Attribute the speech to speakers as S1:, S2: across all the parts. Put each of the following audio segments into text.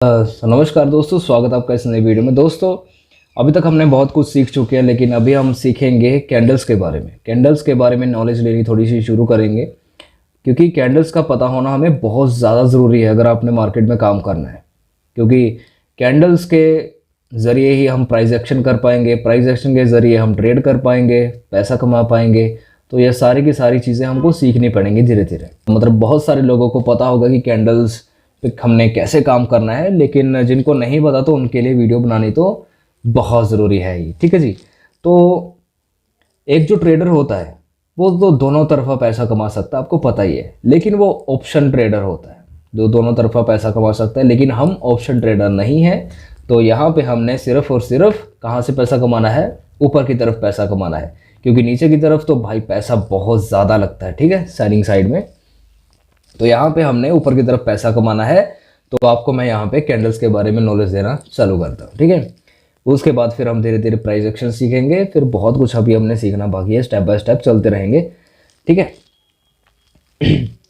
S1: नमस्कार दोस्तों, स्वागत है आपका इस नई वीडियो में। दोस्तों, अभी तक हमने बहुत कुछ सीख चुके हैं, लेकिन अभी हम सीखेंगे कैंडल्स के बारे में। कैंडल्स के बारे में नॉलेज लेनी थोड़ी सी शुरू करेंगे, क्योंकि कैंडल्स का पता होना हमें बहुत ज़्यादा ज़रूरी है अगर आपने मार्केट में काम करना है। क्योंकि कैंडल्स के ज़रिए ही हम प्राइस एक्शन कर पाएंगे, प्राइस एक्शन के ज़रिए हम ट्रेड कर पाएंगे, पैसा कमा पाएंगे। तो ये सारी की सारी चीज़ें हमको सीखनी पड़ेंगी धीरे धीरे। मतलब बहुत सारे लोगों को पता होगा कि कैंडल्स पे हमने कैसे काम करना है, लेकिन जिनको नहीं पता तो उनके लिए वीडियो बनानी तो बहुत ज़रूरी है ही। ठीक है जी। तो एक जो ट्रेडर होता है वो तो दोनों तरफा पैसा कमा सकता है, आपको पता ही है। लेकिन वो ऑप्शन ट्रेडर होता है जो दोनों तरफा पैसा कमा सकता है, लेकिन हम ऑप्शन ट्रेडर नहीं है। तो यहाँ पे हमने सिर्फ और सिर्फ कहाँ से पैसा कमाना है, ऊपर की तरफ पैसा कमाना है। क्योंकि नीचे की तरफ तो भाई पैसा बहुत ज़्यादा लगता है, ठीक है, सेलिंग साइड में। तो यहाँ पे हमने ऊपर की तरफ पैसा कमाना है। तो आपको मैं यहाँ पे कैंडल्स के बारे में नॉलेज देना चालू करता हूँ, ठीक है। उसके बाद फिर हम धीरे धीरे प्राइस एक्शन सीखेंगे, फिर बहुत कुछ अभी हमने सीखना बाकी है, स्टेप बाय स्टेप चलते रहेंगे, ठीक है।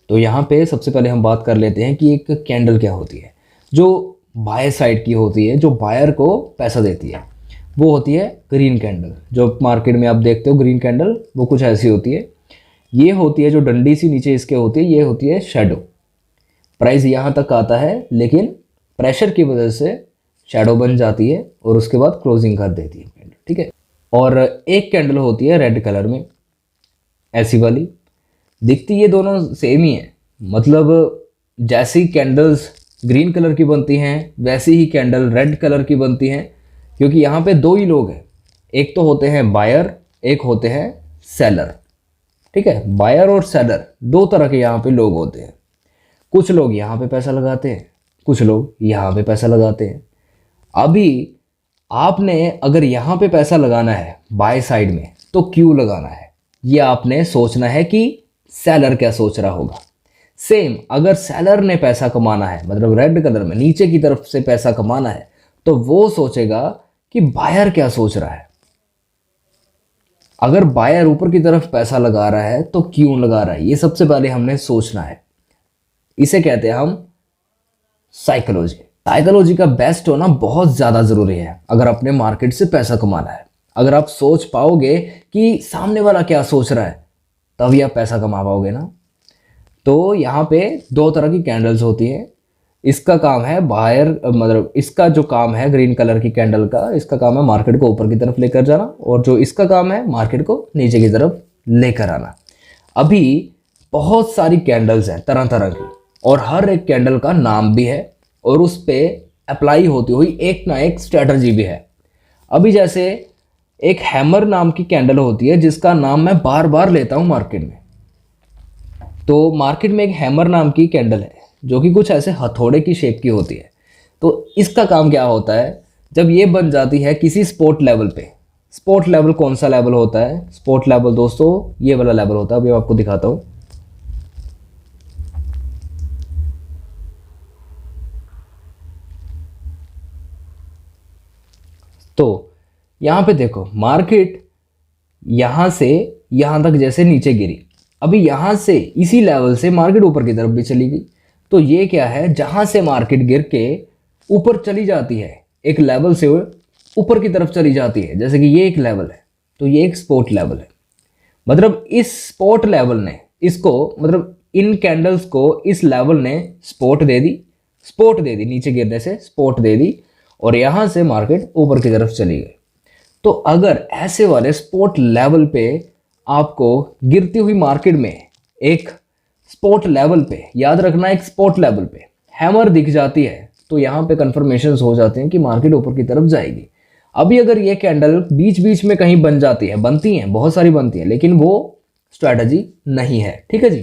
S1: तो यहाँ पे सबसे पहले हम बात कर लेते हैं कि एक कैंडल क्या होती है। जो बाय साइड की होती है, जो बायर को पैसा देती है, वो होती है ग्रीन कैंडल। जो मार्केट में आप देखते हो ग्रीन कैंडल, वो कुछ ऐसी होती है। ये होती है जो डंडी सी नीचे इसके होती है, ये होती है शेडो। प्राइस यहाँ तक आता है, लेकिन प्रेशर की वजह से शेडो बन जाती है और उसके बाद क्लोजिंग कर देती है कैंडल, ठीक है। और एक कैंडल होती है रेड कलर में, ऐसी वाली दिखती, ये दोनों सेम ही है। मतलब जैसी कैंडल्स ग्रीन कलर की बनती हैं वैसी ही कैंडल रेड कलर की बनती हैं। क्योंकि यहाँ पे दो ही लोग हैं, एक तो होते हैं बायर, एक होते हैं सेलर, ठीक है। बायर और सेलर दो तरह के यहाँ पे लोग होते हैं। कुछ लोग यहाँ पे पैसा लगाते हैं, कुछ लोग यहाँ पे पैसा लगाते हैं। अभी आपने अगर यहाँ पे पैसा लगाना है बाय साइड में, तो क्यों लगाना है ये आपने सोचना है कि सेलर क्या सोच रहा होगा। सेम अगर सेलर ने पैसा कमाना है, मतलब रेड कलर में नीचे की तरफ से पैसा कमाना है, तो वो सोचेगा कि बायर क्या सोच रहा है। अगर बायर ऊपर की तरफ पैसा लगा रहा है तो क्यों लगा रहा है, ये सबसे पहले हमने सोचना है। इसे कहते हैं हम साइकोलॉजी। साइकोलॉजी का बेस्ट होना बहुत ज़्यादा ज़रूरी है अगर अपने मार्केट से पैसा कमाना है। अगर आप सोच पाओगे कि सामने वाला क्या सोच रहा है, तभी आप पैसा कमा पाओगे ना। तो यहाँ पे दो तरह की कैंडल्स होती हैं। इसका काम है बायर, मतलब इसका जो काम है ग्रीन कलर की कैंडल का, इसका काम है मार्केट को ऊपर की तरफ लेकर जाना, और जो इसका काम है मार्केट को नीचे की तरफ लेकर आना। अभी बहुत सारी कैंडल्स हैं तरह तरह की, और हर एक कैंडल का नाम भी है, और उस पर अप्लाई होती हुई एक ना एक स्ट्रैटेजी भी है। अभी जैसे एक हैमर नाम की कैंडल होती है, जिसका नाम मैं बार बार लेता हूँ मार्केट में। तो मार्केट में एक हैमर नाम की कैंडल है जो कि कुछ ऐसे हथौड़े की शेप की होती है। तो इसका काम क्या होता है, जब ये बन जाती है किसी स्पोर्ट लेवल पे। स्पोर्ट लेवल कौन सा लेवल होता है? स्पोर्ट लेवल दोस्तों ये वाला लेवल होता है, अभी मैं आपको दिखाता हूँ। तो यहाँ पे देखो, मार्केट यहाँ से यहाँ तक जैसे नीचे गिरी, अभी यहाँ से इसी लेवल से मार्केट ऊपर की तरफ भी चली गई। तो ये क्या है, जहाँ से मार्केट गिर के ऊपर चली जाती है, एक लेवल से ऊपर की तरफ चली जाती है, जैसे कि ये एक लेवल है, तो ये एक सपोर्ट लेवल है। मतलब इस सपोर्ट लेवल ने इसको, मतलब इन कैंडल्स को इस लेवल ने सपोर्ट दे दी, नीचे गिरने से सपोर्ट दे दी, और यहाँ से मार्केट ऊपर की तरफ चली गई। तो अगर ऐसे वाले सपोर्ट लेवल पे आपको गिरती हुई मार्केट में एक स्पोर्ट लेवल पे, याद रखना एक स्पोर्ट लेवल पे हैमर दिख जाती है, तो यहाँ पे कंफर्मेशंस हो जाते हैं कि मार्केट ऊपर की तरफ जाएगी। अभी अगर ये कैंडल बीच बीच में कहीं बन जाती है, बनती हैं बहुत सारी बनती हैं, लेकिन वो स्ट्रैटेजी नहीं है, ठीक है जी।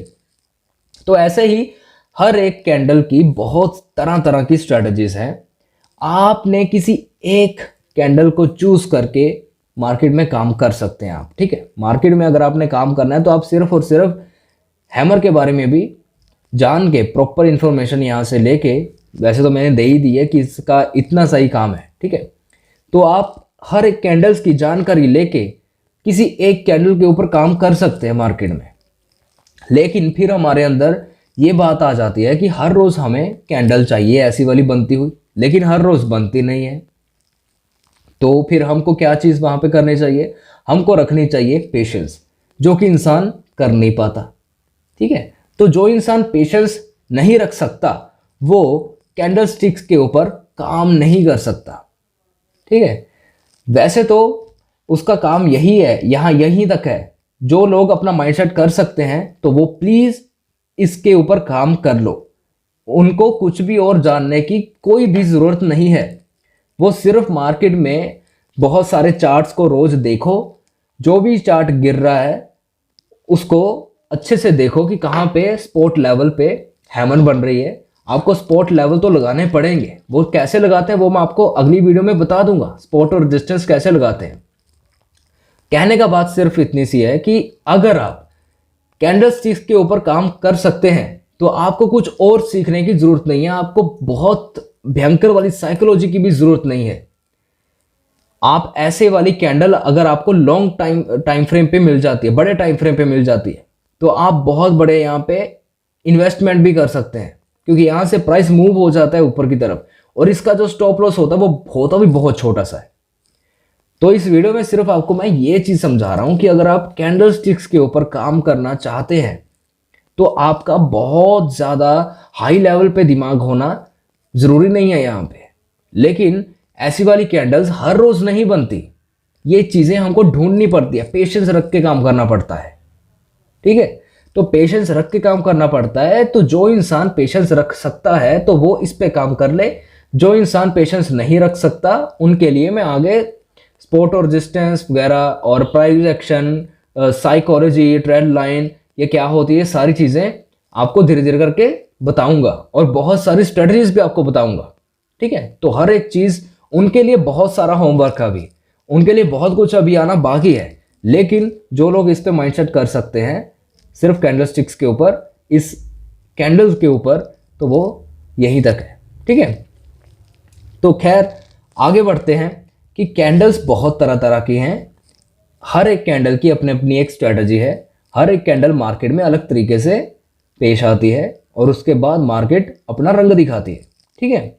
S1: तो ऐसे ही हर एक कैंडल की बहुत तरह तरह की स्ट्रैटेजीज हैं। आपने किसी एक कैंडल को चूज करके मार्केट में काम कर सकते हैं आप, ठीक है। मार्केट में अगर आपने काम करना है तो आप सिर्फ और सिर्फ हैमर के बारे में भी जान के, प्रॉपर इंफॉर्मेशन यहाँ से लेके, वैसे तो मैंने दे ही दी है कि इसका इतना सही काम है, ठीक है। तो आप हर एक कैंडल्स की जानकारी लेके किसी एक कैंडल के ऊपर काम कर सकते हैं मार्केट में। लेकिन फिर हमारे अंदर ये बात आ जाती है कि हर रोज़ हमें कैंडल चाहिए ऐसी वाली बनती हुई, लेकिन हर रोज बनती नहीं है। तो फिर हमको क्या चीज वहां पे करनी चाहिए, हमको रखनी चाहिए पेशेंस, जो कि इंसान कर नहीं पाता। ठीक है, तो जो इंसान पेशेंस नहीं रख सकता वो कैंडल स्टिक्स के ऊपर काम नहीं कर सकता। ठीक है, वैसे तो उसका काम यही है, यहां यहीं तक है। जो लोग अपना माइंडसेट कर सकते हैं तो वो प्लीज इसके ऊपर काम कर लो। उनको कुछ भी और जानने की कोई भी जरूरत नहीं है। वो सिर्फ मार्केट में बहुत सारे चार्ट्स को रोज देखो, जो भी चार्ट गिर रहा है उसको अच्छे से देखो कि कहाँ पे स्पोर्ट लेवल पे हैमर बन रही है। आपको स्पोर्ट लेवल तो लगाने पड़ेंगे, वो कैसे लगाते हैं वो मैं आपको अगली वीडियो में बता दूंगा, स्पोर्ट और रेजिस्टेंस कैसे लगाते हैं। कहने का बात सिर्फ इतनी सी है कि अगर आप कैंडल स्टिक्स के ऊपर काम कर सकते हैं तो आपको कुछ और सीखने की जरूरत नहीं है, आपको बहुत भयंकर वाली साइकोलॉजी की भी जरूरत नहीं है। आप ऐसे वाली कैंडल अगर आपको लॉन्ग टाइम फ्रेम पे मिल जाती है, बड़े टाइम फ्रेम पे मिल जाती है, तो आप बहुत बड़े यहाँ पे इन्वेस्टमेंट भी कर सकते हैं, क्योंकि यहाँ से प्राइस मूव हो जाता है ऊपर की तरफ और इसका जो स्टॉप लॉस होता है वो होता भी बहुत छोटा सा है। तो इस वीडियो में सिर्फ आपको मैं ये चीज समझा रहा हूं कि अगर आप कैंडल स्टिक्स के ऊपर काम करना चाहते हैं तो आपका बहुत ज्यादा हाई लेवल पे दिमाग होना जरूरी नहीं है यहाँ पे। लेकिन ऐसी वाली कैंडल्स हर रोज नहीं बनती, ये चीजें हमको ढूंढनी पड़ती है, पेशेंस रख के काम करना पड़ता है। ठीक है, तो पेशेंस रख के काम करना पड़ता है। तो जो इंसान पेशेंस रख सकता है तो वो इस पे काम कर ले, जो इंसान पेशेंस नहीं रख सकता उनके लिए मैं आगे स्पोर्ट और रेजिस्टेंस वगैरह और price action, psychology, trend line, ये क्या होती है, सारी चीजें आपको धीरे धीरे करके बताऊंगा और बहुत सारी स्ट्रेटजीज भी आपको बताऊंगा। ठीक है, तो हर एक चीज उनके लिए बहुत सारा होमवर्क है, अभी उनके लिए बहुत कुछ अभी आना बाकी है। लेकिन जो लोग इस पे माइंडसेट कर सकते हैं सिर्फ कैंडल स्टिक्स के ऊपर, इस कैंडल्स के ऊपर, तो वो यहीं तक है। ठीक है, तो खैर आगे बढ़ते हैं कि कैंडल्स बहुत तरह तरह की हैं, हर एक कैंडल की अपनी अपनी एक स्ट्रेटजी है। हर एक कैंडल मार्केट में अलग तरीके से पेश आती है और उसके बाद मार्केट अपना रंग दिखाती है। ठीक है,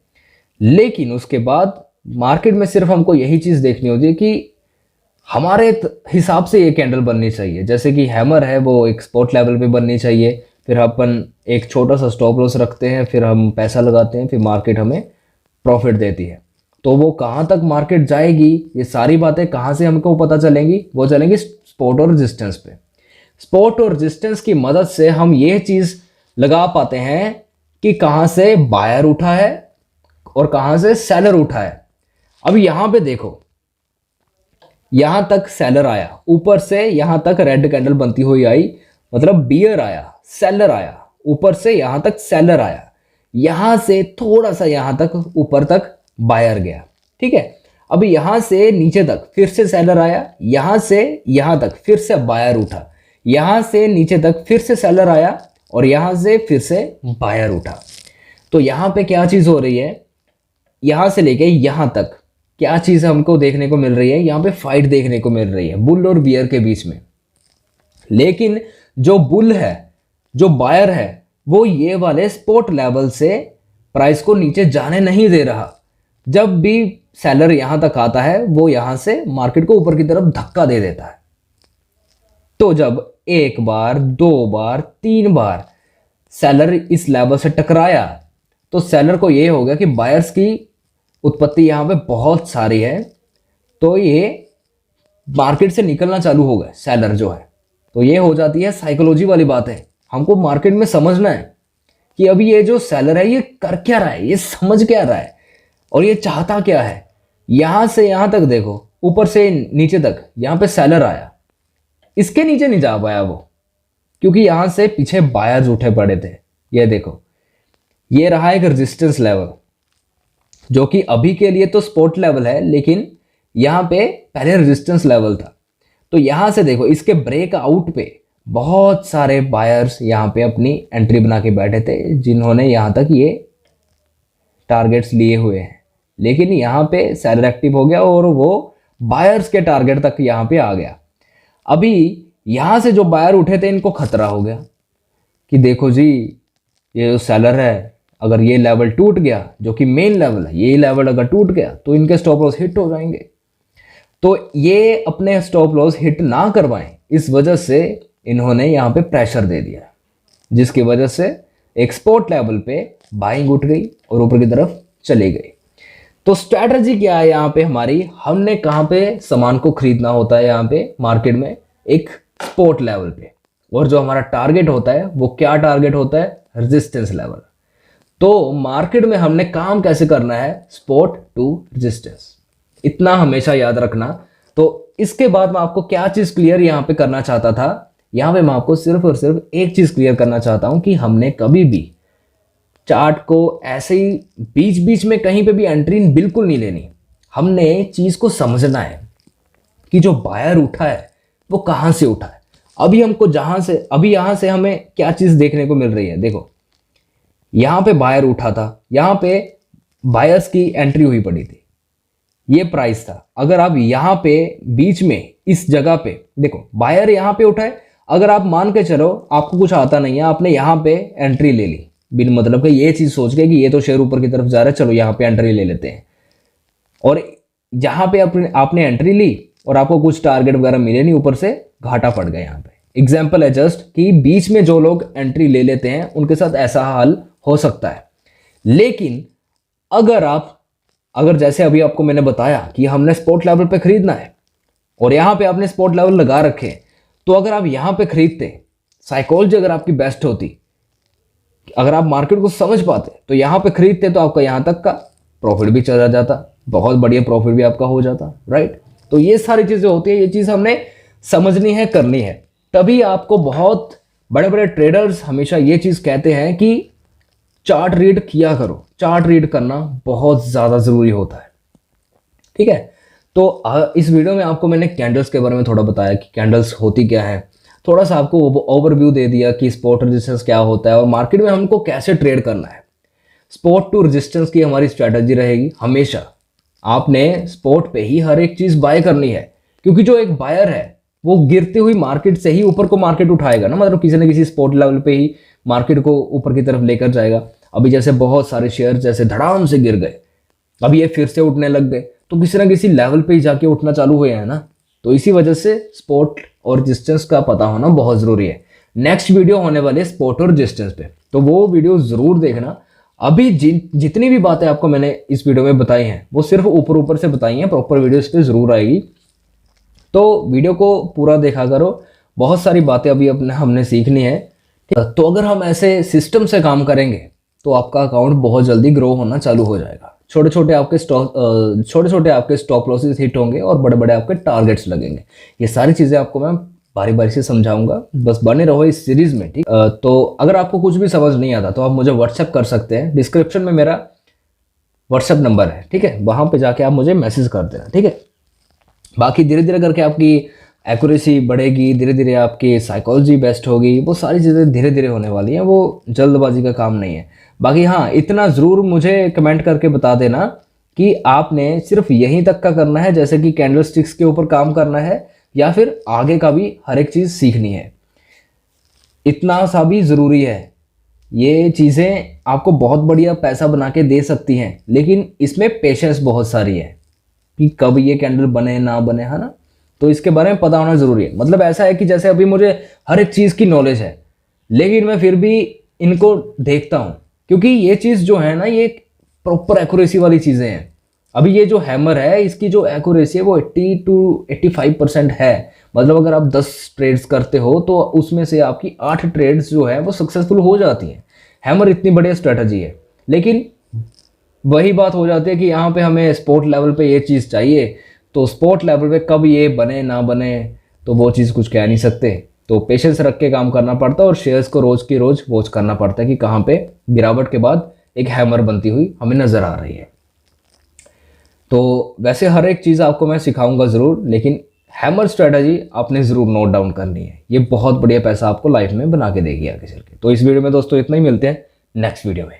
S1: लेकिन उसके बाद मार्केट में सिर्फ हमको यही चीज देखनी होती है कि हमारे हिसाब से ये कैंडल बननी चाहिए। जैसे कि हैमर है वो एक स्पॉट लेवल पे बननी चाहिए, फिर अपन एक छोटा सा स्टॉप लॉस रखते हैं, फिर हम पैसा लगाते हैं, फिर मार्केट हमें प्रॉफिट देती है। तो वो कहाँ तक मार्केट जाएगी, ये सारी बातें कहाँ से हमको पता चलेंगी, वो चलेंगी सपोर्ट और रेजिस्टेंस पे। सपोर्ट और रेजिस्टेंस की मदद से हम ये चीज लगा पाते हैं कि कहाँ से बायर उठा है और कहाँ से सेलर उठा है। अब यहां पे देखो, यहां तक सेलर आया, ऊपर से यहां तक रेड कैंडल बनती हुई आई, मतलब बियर आया, सेलर आया, ऊपर से यहां तक सेलर आया, यहां से थोड़ा सा यहां तक ऊपर तक बायर गया। ठीक है, अब यहां से नीचे तक फिर से सेलर आया, यहां से यहां तक फिर से बायर उठा, यहां से नीचे तक फिर से सेलर आया और यहां से फिर से बायर उठा। तो यहां पे क्या चीज हो रही है, यहां से लेके यहां तक क्या चीज हमको देखने को मिल रही है, यहां पे फाइट देखने को मिल रही है बुल और बियर के बीच में। लेकिन जो बुल है, जो बायर है, वो ये वाले स्पॉट लेवल से प्राइस को नीचे जाने नहीं दे रहा। जब भी सेलर यहां तक आता है वो यहां से मार्केट को ऊपर की तरफ धक्का दे देता है। तो जब एक बार, दो बार, तीन बार सेलर इस लेवल से टकराया तो सेलर को यह हो गया कि बायर्स की उत्पत्ति यहां पे बहुत सारी है, तो ये मार्केट से निकलना चालू हो गया सेलर जो है। तो ये हो जाती है साइकोलॉजी वाली बात है, हमको मार्केट में समझना है कि अभी ये जो सेलर है ये कर क्या रहा है, ये समझ क्या रहा है और ये चाहता क्या है। यहां से यहां तक देखो, ऊपर से नीचे तक यहां पे सेलर आया, इसके नीचे नहीं जा पाया वो, क्योंकि यहां से पीछे बायर्स उठे पड़े थे। ये देखो, ये रहा एक रेजिस्टेंस लेवल जो कि अभी के लिए तो स्पोर्ट लेवल है, लेकिन यहां पे पहले रेजिस्टेंस लेवल था। तो यहां से देखो, इसके ब्रेक आउट पे बहुत सारे बायर्स यहां पे अपनी एंट्री बना के बैठे थे, जिन्होंने यहां तक ये टारगेट्स लिए हुए हैं। लेकिन यहां पे सेलर एक्टिव हो गया और वो बायर्स के टारगेट तक यहां पे आ गया। अभी यहां से जो बायर उठे थे इनको खतरा हो गया कि देखो जी, ये जो सेलर है अगर ये लेवल टूट गया, जो कि मेन लेवल है, ये लेवल अगर टूट गया तो इनके स्टॉप लॉस हिट हो जाएंगे। तो ये अपने स्टॉप लॉस हिट ना करवाएं, इस वजह से इन्होंने यहाँ पे प्रेशर दे दिया, जिसकी वजह से एक्सपोर्ट लेवल पे बाइंग उठ गई और ऊपर की तरफ चली गई। तो स्ट्रैटेजी क्या है यहाँ पे हमारी, हमने कहाँ पे सामान को खरीदना होता है यहाँ पे मार्केट में, एक स्पोर्ट लेवल पे, और जो हमारा टारगेट होता है वो क्या टारगेट होता है, रेजिस्टेंस लेवल। तो मार्केट में हमने काम कैसे करना है, स्पोर्ट टू रेजिस्टेंस, इतना हमेशा याद रखना। तो इसके बाद मैं आपको क्या चीज क्लियर यहाँ पे करना चाहता था, यहाँ पे मैं आपको सिर्फ और सिर्फ एक चीज क्लियर करना चाहता हूं कि हमने कभी भी चार्ट को ऐसे ही बीच बीच में कहीं पे भी एंट्री बिल्कुल नहीं लेनी। हमने चीज को समझना है कि जो बायर उठा है वो कहां से उठा है। अभी हमको यहां से हमें क्या चीज देखने को मिल रही है, देखो यहां पे बायर उठा था, यहां पे बायर्स की एंट्री हुई पड़ी थी, ये प्राइस था। अगर आप यहां पे बीच में इस जगह पे देखो बायर यहां पे उठा है, अगर आप मान के चलो आपको कुछ आता नहीं है, आपने यहां पे एंट्री ले ली बिन मतलब कि ये चीज सोच के कि ये तो शेयर ऊपर की तरफ जा रहा है, चलो यहां पे एंट्री ले लेते हैं, और जहां पे आपने एंट्री ली और आपको कुछ टारगेट वगैरह मिले नहीं, ऊपर से घाटा पड़ गया। यहाँ पे एग्जांपल है जस्ट कि बीच में जो लोग एंट्री ले लेते हैं उनके साथ ऐसा हाल हो सकता है। लेकिन अगर जैसे अभी आपको मैंने बताया कि हमने स्पॉट लेवल पे खरीदना है और यहां पे आपने स्पॉट लेवल लगा रखे, तो अगर आप यहां पे खरीदते, साइकोलॉजी अगर आपकी बेस्ट होती, अगर आप मार्केट को समझ पाते तो यहां पे खरीदते, तो आपका यहां तक का प्रॉफिट भी चला जाता, बहुत बढ़िया प्रॉफिट भी आपका हो जाता, राइट। तो ये सारी चीजें होती है, ये चीज हमने समझनी है, करनी है। तभी आपको बहुत बड़े बड़े ट्रेडर्स हमेशा ये चीज कहते हैं कि चार्ट रीड किया करो, चार्ट रीड करना बहुत ज्यादा जरूरी होता है, ठीक है। तो इस वीडियो में आपको मैंने कैंडल्स के बारे में थोड़ा बताया कि कैंडल्स होती क्या है, थोड़ा सा आपको ओवरव्यू दे दिया कि स्पॉट रेजिस्टेंस क्या होता है और मार्केट में हमको कैसे ट्रेड करना है। स्पॉट टू रेजिस्टेंस की हमारी स्ट्रैटेजी रहेगी, हमेशा आपने स्पॉट पे ही हर एक चीज बाय करनी है, क्योंकि जो एक बायर है वो गिरती हुई मार्केट से ही ऊपर को मार्केट उठाएगा ना, मतलब किसी न किसी स्पॉट लेवल पे ही मार्केट को ऊपर की तरफ लेकर जाएगा। अभी जैसे बहुत सारे शेयर जैसे धड़ाम से गिर गए, अभी ये फिर से उठने लग गए, तो किसी न किसी लेवल पे ही जाके उठना चालू हुए हैं ना। तो इसी वजह से स्पॉट और रेजिस्टेंस का पता होना बहुत जरूरी है। नेक्स्ट वीडियो होने वाले स्पॉट और रेजिस्टेंस पे, तो वो वीडियो जरूर देखना। अभी जितनी भी बातें आपको मैंने इस वीडियो में बताई हैं वो सिर्फ ऊपर ऊपर से बताई हैं, प्रॉपर वीडियो इस पर जरूर आएगी, तो वीडियो को पूरा देखा करो। बहुत सारी बातें अभी हमने सीखनी है। तो अगर हम ऐसे सिस्टम से काम करेंगे तो आपका अकाउंट बहुत जल्दी ग्रो होना चालू हो जाएगा। छोटे छोटे आपके स्टॉप लॉसेस हिट होंगे और बड़े बड़े आपके टारगेट्स लगेंगे। ये सारी चीज़ें आपको मैं बारी बारी से समझाऊंगा, बस बने रहो इस सीरीज में, ठीक। तो अगर आपको कुछ भी समझ नहीं आता तो आप मुझे व्हाट्सएप कर सकते हैं, डिस्क्रिप्शन में मेरा व्हाट्सएप नंबर है, ठीक है, वहाँ पे जाके आप मुझे मैसेज कर देना, ठीक है। बाकी धीरे धीरे करके आपकी एक्यूरेसी बढ़ेगी, धीरे धीरे आपकी साइकोलॉजी बेस्ट होगी, वो सारी चीज़ें धीरे धीरे होने वाली हैं, वो जल्दबाजी का काम नहीं है। बाकी हाँ, इतना ज़रूर मुझे कमेंट करके बता देना कि आपने सिर्फ यहीं तक का करना है, जैसे कि कैंडल स्टिक्स के ऊपर काम करना है, या फिर आगे का भी हर एक चीज़ सीखनी है। इतना सा भी ज़रूरी है। ये चीज़ें आपको बहुत बढ़िया पैसा बना के दे सकती हैं, लेकिन इसमें पेशेंस बहुत सारी है कि कब ये कैंडल बने ना बने, है ना। तो इसके बारे में पता होना ज़रूरी है। मतलब ऐसा है कि जैसे अभी मुझे हर एक चीज़ की नॉलेज है, लेकिन मैं फिर भी इनको देखता हूँ, क्योंकि ये चीज़ जो है ना, ये प्रॉपर एक्यूरेसी वाली चीज़ें हैं। अभी ये जो हैमर है, इसकी जो एक्यूरेसी है वो 80 to 85% है। मतलब अगर आप 10 ट्रेड्स करते हो तो उसमें से आपकी 8 ट्रेड्स जो है वो सक्सेसफुल हो जाती हैं। हैमर इतनी बढ़िया स्ट्रेटजी है, लेकिन वही बात हो जाती है कि यहाँ पे हमें स्पोर्ट लेवल पे ये चीज़ चाहिए, तो स्पोर्ट लेवल पे कब ये बने ना बने तो वो चीज़ कुछ कह नहीं सकते। तो पेशेंस रख के काम करना पड़ता है और शेयर्स को रोज़ की रोज़ वॉच करना पड़ता है कि कहाँ पे गिरावट के बाद एक हैमर बनती हुई हमें नज़र आ रही है। तो वैसे हर एक चीज़ आपको मैं सिखाऊंगा ज़रूर, लेकिन हैमर स्ट्रेटजी आपने ज़रूर नोट डाउन करनी है। ये बहुत बढ़िया पैसा आपको लाइफ में बना के देगी आगे चल के। तो इस वीडियो में दोस्तों इतना ही, मिलते हैं नेक्स्ट वीडियो में।